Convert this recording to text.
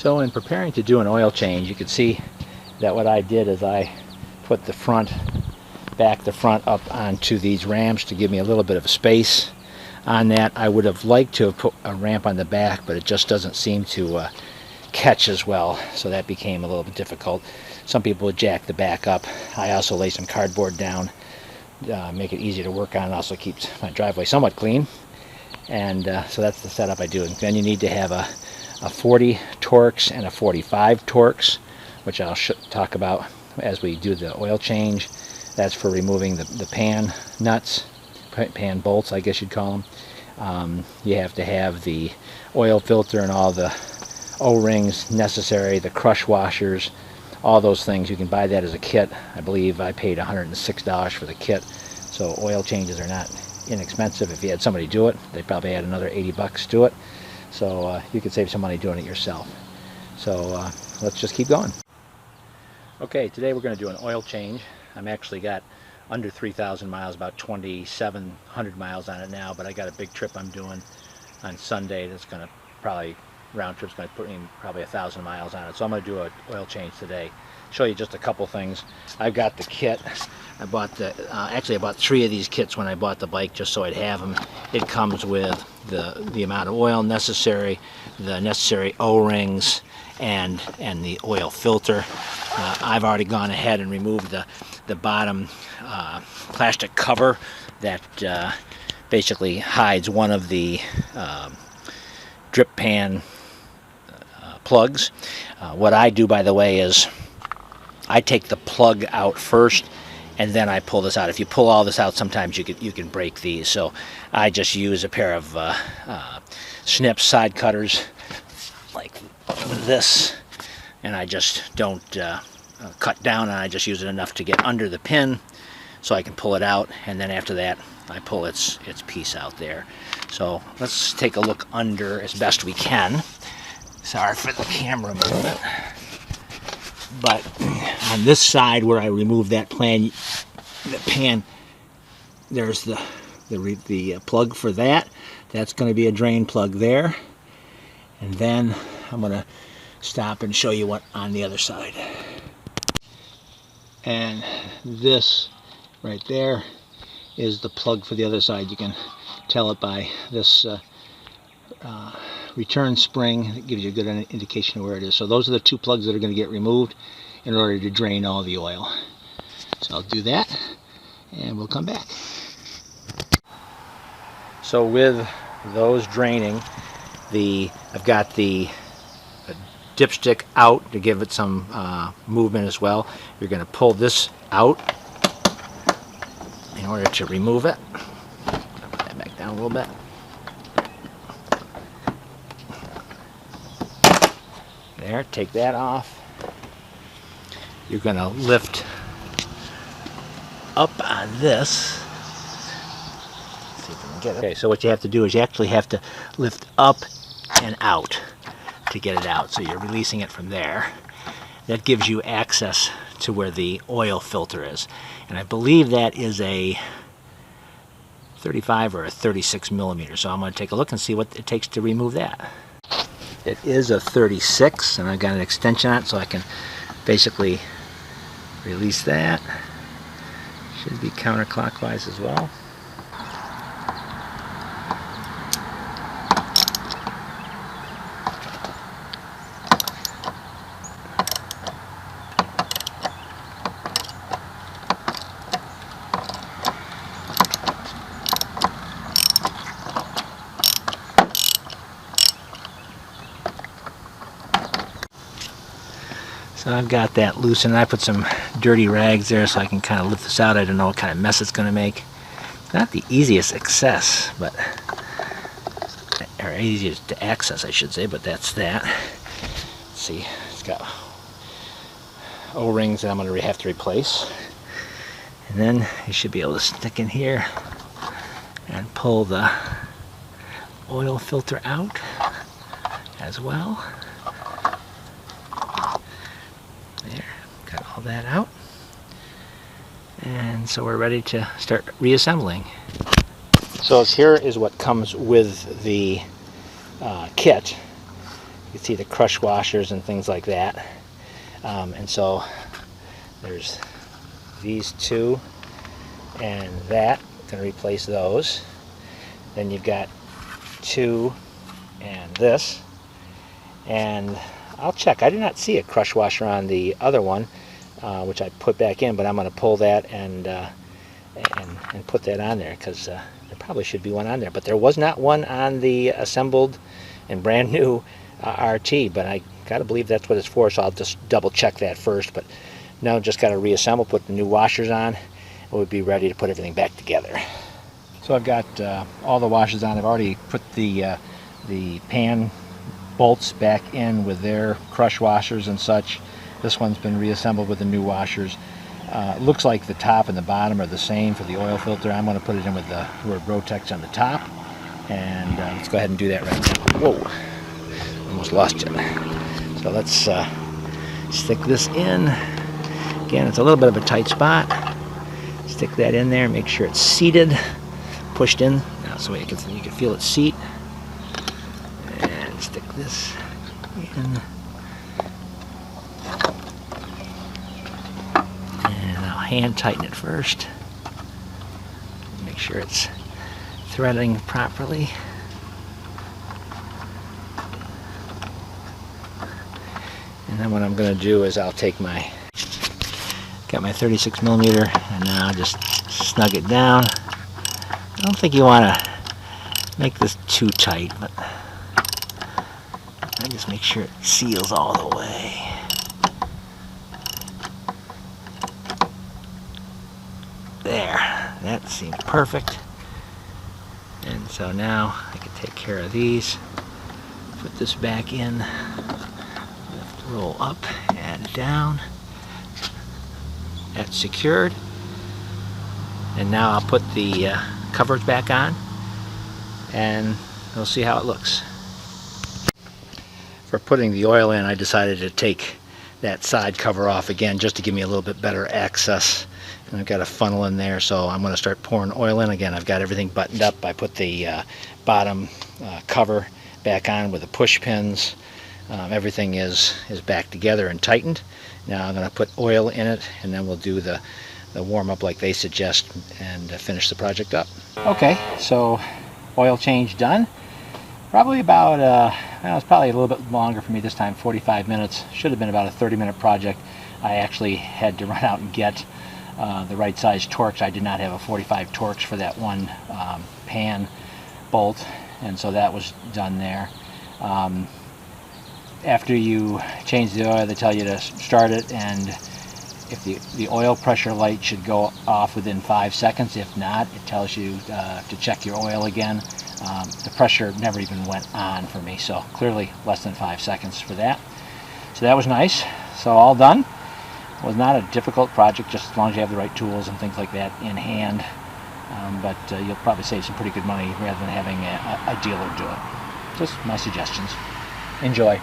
So in preparing to do an oil change, you can see that what I did is I put the front up onto these ramps to give me a little bit of space on that. I would have liked to have put a ramp on the back, but it just doesn't seem to catch as well, so that became a little bit difficult. Some people would jack the back up. I also lay some cardboard down, make it easier to work on. It also keeps my driveway somewhat clean. And so that's the setup I do. And then you need to have a 40 Torx and a 45 Torx, which I'll talk about as we do the oil change. That's for removing the pan nuts, pan bolts, I guess you'd call them. You have to have the oil filter and all the O-rings necessary, the crush washers, all those things. You can buy that as a kit. I believe I paid $106 for the kit. So oil changes are not inexpensive. If you had somebody do it, they probably had another 80 bucks to it. So you could save some money doing it yourself. So let's just keep going. Okay, today we're going to do an oil change. I'm actually got under 3,000 miles, about 2,700 miles on it now, but I got a big trip I'm doing on Sunday that's going to probably, round trip's going to put in probably 1,000 miles on it. So I'm going to do an oil change today. Show you just a couple things. I've got the kit. I bought actually I bought 3 of these kits when I bought the bike just so I'd have them. It comes with the amount of oil necessary, the necessary O-rings, and the oil filter. I've already gone ahead and removed the bottom plastic cover that basically hides one of the drip pan plugs. What I do, by the way, is I take the plug out first and then I pull this out. If you pull all this out, sometimes you can break these. So I just use a pair of snips, side cutters like this, and I just don't cut down, and I just use it enough to get under the pin so I can pull it out, and then after that I pull its piece out there. So let's take a look under as best we can. Sorry for the camera movement. But on this side where I removed that pan, there's the plug for that. That's going to be a drain plug there. And then I'm going to stop and show you what on the other side. And this right there is the plug for the other side. You can tell it by this return spring. It gives you a good indication of where it is. So those are the 2 plugs that are going to get removed in order to drain all the oil. So I'll do that and we'll come back. So with those draining, I've got the dipstick out to give it some movement as well. You're going to pull this out in order to remove it. Put that back down a little bit. There, take that off. You're going to lift up on this. See if we can get it. Okay, so what you have to do is you actually have to lift up and out to get it out. So you're releasing it from there. That gives you access to where the oil filter is. And I believe that is a 35 or a 36 millimeter. So I'm going to take a look and see what it takes to remove that. It is a 36, and I've got an extension on it so I can basically release that. Should be counterclockwise as well. So I've got that loose, and I put some dirty rags there so I can kind of lift this out. I don't know what kind of mess it's going to make. Not the easiest access, but or easiest to access, I should say, but that's that. Let's see, it's got O-rings that I'm going to have to replace. And then you should be able to stick in here and pull the oil filter out as well. There, got all that out. And so we're ready to start reassembling. So here is what comes with the kit. You can see the crush washers and things like that. And so there's these two and that. Going to replace those. Then you've got two and this. And I'll check. I do not see a crush washer on the other one, which I put back in, but I'm going to pull that and put that on there, because there probably should be one on there. But there was not one on the assembled and brand new RT, but I got to believe that's what it's for, so I'll just double check that first. But now just got to reassemble, put the new washers on, and we'll be ready to put everything back together. So I've got all the washers on. I've already put the pan bolts back in with their crush washers and such. This one's been reassembled with the new washers. Looks like the top and the bottom are the same for the oil filter. I'm going to put it in with the word Rotex on the top, and let's go ahead and do that right now. Whoa, almost lost you. So let's stick this in. Again, it's a little bit of a tight spot. Stick that in there, make sure it's seated, pushed in, now so you can feel it seat. And stick this in. Hand tighten it first. Make sure it's threading properly. And then what I'm going to do is I'll take got my 36 millimeter, and now I'll just snug it down. I don't think you want to make this too tight, but I just make sure it seals all the way. There, that seems perfect. And so now I can take care of these. Put this back in, lift, roll up, and down. That's secured. And now I'll put the covers back on, and we'll see how it looks. For putting the oil in, I decided to take that side cover off again, just to give me a little bit better access. And I've got a funnel in there, so I'm going to start pouring oil in. Again, I've got everything buttoned up. I put the bottom cover back on with the push pins. Everything is back together and tightened. Now I'm going to put oil in it, and then we'll do the warm-up like they suggest, and finish the project up. Okay, so oil change done. Probably about, well, it's probably a little bit longer for me this time, 45 minutes. Should have been about a 30-minute project. I actually had to run out and get the right size Torx. I did not have a 45 Torx for that one pan bolt, and so that was done there. After you change the oil, they tell you to start it, and if the oil pressure light should go off within 5 seconds. If not, it tells you to check your oil again. The pressure never even went on for me, so clearly less than 5 seconds for that. So that was nice. So all done. It was not a difficult project, just as long as you have the right tools and things like that in hand. But you'll probably save some pretty good money rather than having a dealer do it. Just my suggestions. Enjoy.